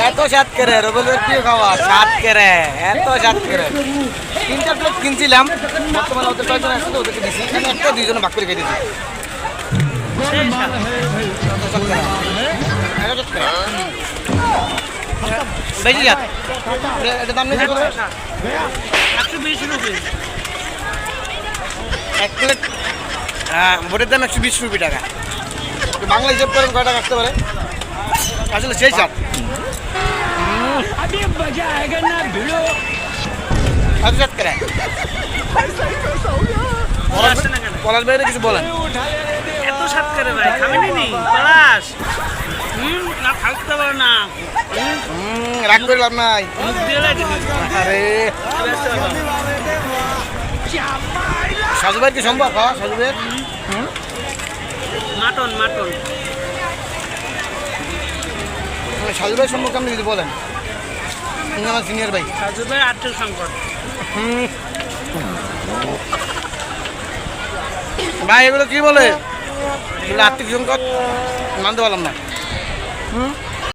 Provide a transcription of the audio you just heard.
এত স্বাদ করে রবিবার প্রিয় খাওয়া স্বাদ করে এত স্বাদ করে 3-4 প্লেট কিনছিলাম বর্তমানে ওদের কয়েকজন আসলে ওদেরকে দিছি আমি একটা দুইজনে ভাগ করে খেয়ে দিয়েছি বেশি স্বাদ এটা দাম নিয়েছে কত 120 রুপি এক প্লেট হ্যাঁ বোটের দাম 120 টাকা বাংলা হিসাব করেন কয় টাকা আসতে পারে আসলে সেই স্বাদ পলাশ ভাইরে কিছু বলেন এত স্বাদ করে ভাই খাবেন নি পলাশ না থাকতে পারো না রাগ করে লাভ নাই মুখ দিয়ে লাগে আরে সাজু ভাই কি সম্ভব হ্যাঁ সাজু ভাই মাটন মাটন সাজু ভাই সম্পর্কে আপনি যদি বলেন আমার সিনিয়র ভাই সাজু ভাই আর্থিক সংকট ভাই এগুলো কি বলে আর্থিক সংকট মানতে পারলাম না